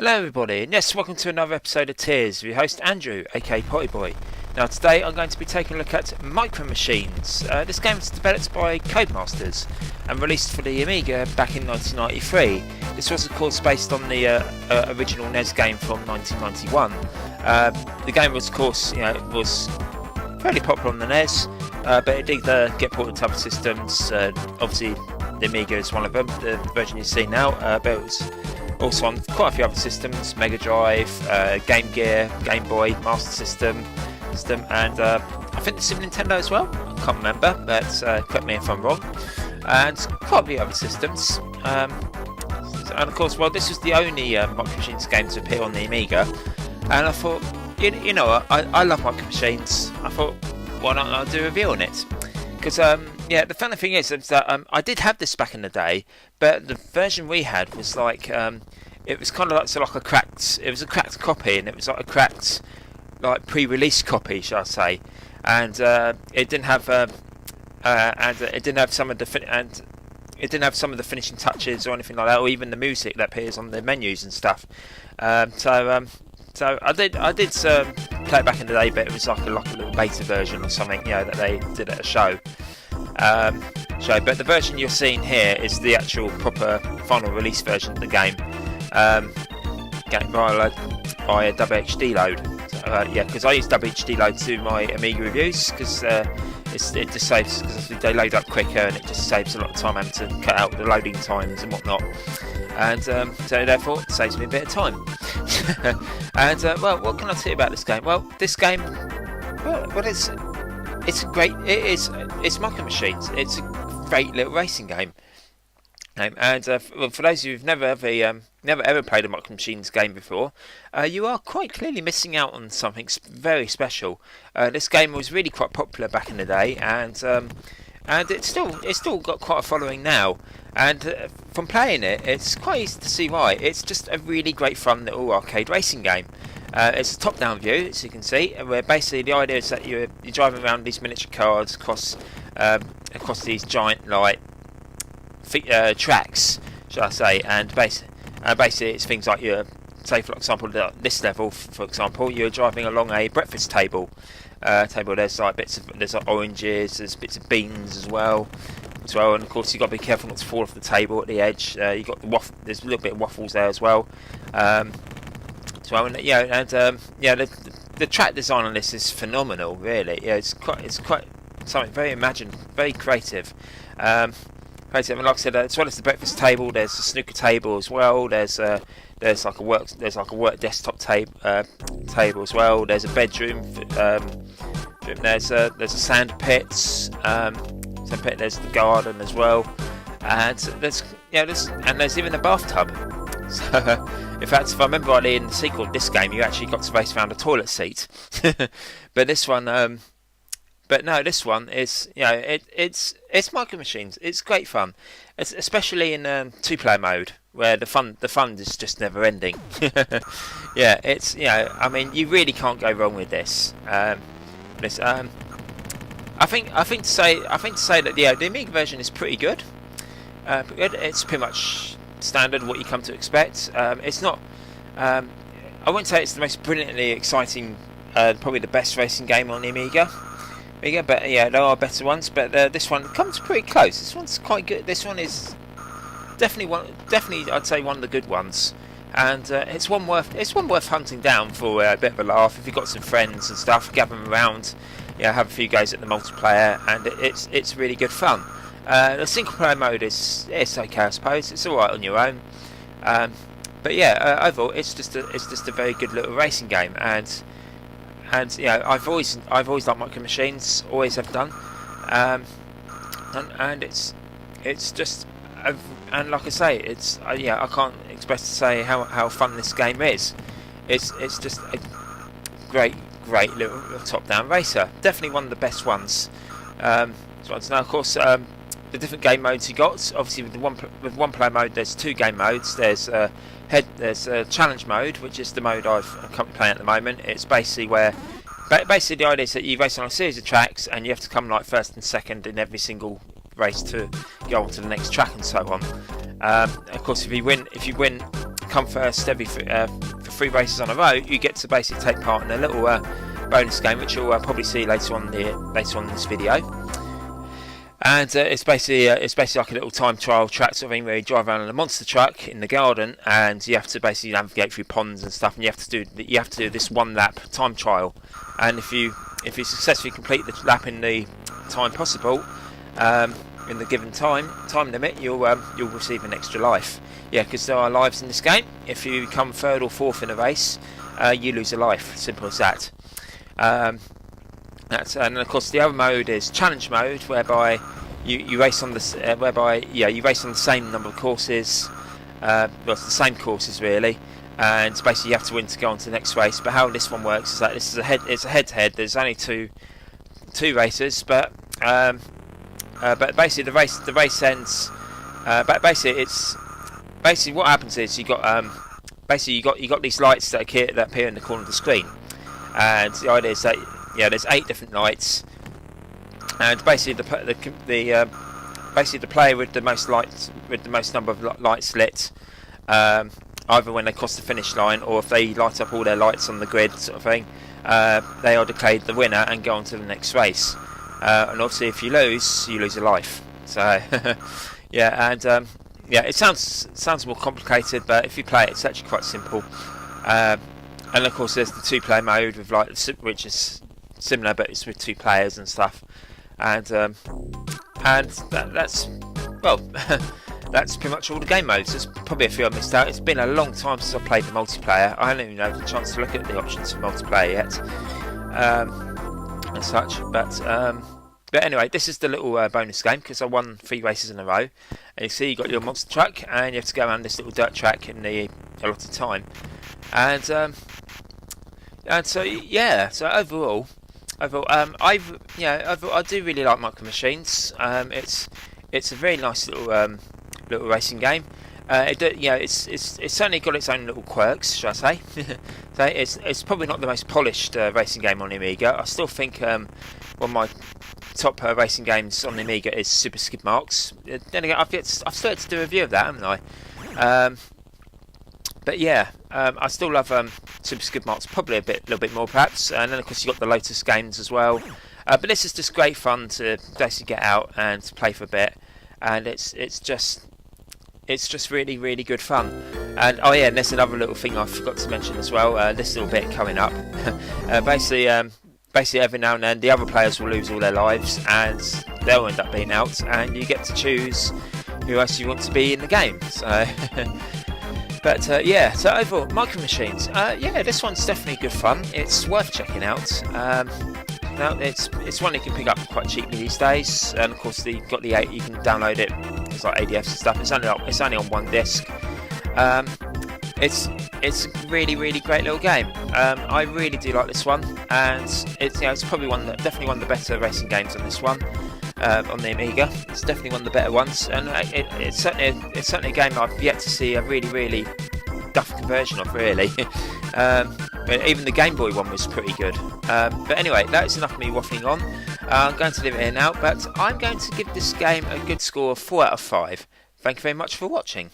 Hello everybody, and yes, welcome to another episode of T.E.A.R.S with your host Andrew, aka Pottyboy. Now today I'm going to be taking a look at Micro Machines. This game was developed by Codemasters and released for the Amiga back in 1993. This was of course based on the original NES game from 1991. The game was of course, was fairly popular on the NES, but it did get ported to other systems. Obviously the Amiga is one of them, the version you see now, but it was also on quite a few other systems: Mega Drive, Game Gear, Game Boy, Master System, and I think the Super Nintendo as well. I can't remember, but correct me if I'm wrong. And quite a few other systems. And of course, well, this was the only Micro Machines game to appear on the Amiga. And I thought, you know what, I love Micro Machines. I thought, why not I'll do a review on it? Because yeah, the funny thing is that I did have this back in the day, but the version we had was like it was kind of like a cracked. It was a cracked copy, and it was like a cracked, like pre-release copy, shall I say? And it didn't have it didn't have some of the it didn't have some of the finishing touches or anything like that, or even the music that appears on the menus and stuff. So I did play it back in the day, but it was like a little beta version or something, that they did at a show. But the version you're seeing here is the actual proper final release version of the game, by a WHD load. Yeah, because I use WHD load to do my Amiga reviews, because it just saves, because they load up quicker and it just saves a lot of time having to cut out the loading times and whatnot. And so therefore it saves me a bit of time. And well, what can I tell you about this game? Well, this game, it's Micro Machines. It's a great little racing game. And for those of you who've never ever played a Micro Machines game before, you are quite clearly missing out on something very special. This game was really quite popular back in the day, and it's still got quite a following now. And from playing it, it's quite easy to see why. It's just a really great fun little arcade racing game. It's a top-down view, as you can see, where basically the idea is that you're driving around these miniature cars across these giant tracks, shall I say, and basically it's things like say for example this level, for example, you're driving along a breakfast table. There's like oranges, there's bits of beans as well, and of course you've got to be careful not to fall off the table at the edge. You got there's a little bit of waffles there as well. The track design on this is phenomenal, really. Yeah, it's quite something very very creative. And like I said, as well as the breakfast table, there's a snooker table as well. There's like a work desktop table as well. There's a bedroom. There's a sand pit. There's the garden as well, and there's even a bathtub. So, in fact, if I remember rightly, in the sequel to this game, you actually got to race around a toilet seat. But this one, this one is, it's Micro Machines. It's great fun, especially in two-player mode, where the fun is just never ending. Yeah, it's I mean, you really can't go wrong with this. I think to say that the Amiga version is pretty good. It's pretty much standard what you come to expect. It's not. I wouldn't say it's the most brilliantly exciting, probably the best racing game on the Amiga. But yeah, there are better ones. But this one comes pretty close. This one's quite good. This one is definitely I'd say one of the good ones. And it's one worth hunting down for a bit of a laugh. If you've got some friends and stuff, gather them around, have a few goes at the multiplayer, and it's really good fun. The single player mode it's okay, I suppose. It's all right on your own. But yeah, overall it's just a very good little racing game, and I've always liked Micro Machines, always have done, and it's just. And like I say, it's I can't express to say how fun this game is. It's just a great little top-down racer. Definitely one of the best ones. Now, of course, the different game modes you got. Obviously, with one player mode, there's two game modes. There's challenge mode, which is the mode I'm currently playing at the moment. It's basically where the idea is that you race on a series of tracks, and you have to come like first and second in every single race to go on to the next track and so on. Of course, if you win come first for 3 races on a row, you get to basically take part in a little bonus game, which you'll probably see later on in this video. And it's basically like a little time trial track sort of thing, where you drive around in a monster truck in the garden, and you have to basically navigate through ponds and stuff, and you have to do this 1 lap time trial. And if you successfully complete the lap in the time possible, in the given time limit, you'll receive an extra life. Yeah, because there are lives in this game. If you come 3rd or 4th in a race, you lose a life. Simple as that. And of course the other mode is challenge mode, whereby you race on the you race on the same number of courses, well, it's the same courses really, and basically you have to win to go on to the next race. But how this one works is that it's a head-to-head. There's only two races, but basically the race ends. But basically what happens is you got these lights that appear in the corner of the screen, and the idea is that there's 8 different lights, and basically the player with the most lights, with the most number of lights lit, either when they cross the finish line or if they light up all their lights on the grid, sort of thing, they are declared the winner and go on to the next race. And obviously, if you lose a life. So it sounds more complicated, but if you play it, it's actually quite simple. And of course, there's the 2-player mode with which is similar, but it's with 2 players and stuff. And that's that's pretty much all the game modes. There's probably a few I missed out. It's been a long time since I played the multiplayer. I haven't even had a chance to look at the options for multiplayer yet, and such. But anyway, this is the little bonus game, because I won 3 races in a row. And you see, you got your monster truck, and you have to go around this little dirt track in the allotted time. And so overall, I do really like Micro Machines. It's a very nice little racing game. It's certainly got its own little quirks, shall I say? So it's probably not the most polished racing game on the Amiga. I still think one of my top racing games on the Amiga is Super Skid Marks. Then again, I've started to do a review of that, haven't I? But yeah, I still love Super Skid Marks probably a little bit more perhaps. And then of course you've got the Lotus games as well. But this is just great fun to basically get out and to play for a bit, and it's just really, really good fun. And oh yeah, and there's another little thing I forgot to mention as well. This little bit coming up. Basically every now and then the other players will lose all their lives, and they'll end up being out, and you get to choose who else you want to be in the game. So. But so overall, Micro Machines, this one's definitely good fun. It's worth checking out. Now it's one you can pick up quite cheaply these days, and of course you got the you can download it. It's like ADFs and stuff. It's only on 1 disc. It's a really, really great little game. I really do like this one, and it's probably definitely one of the better racing games on this one. On the Amiga, it's definitely one of the better ones, and it's certainly a game I've yet to see a really, really duff conversion of, really. Even the Game Boy one was pretty good. But anyway, that's enough of me waffling on. I'm going to leave it here now, but I'm going to give this game a good score of 4 out of 5. Thank you very much for watching.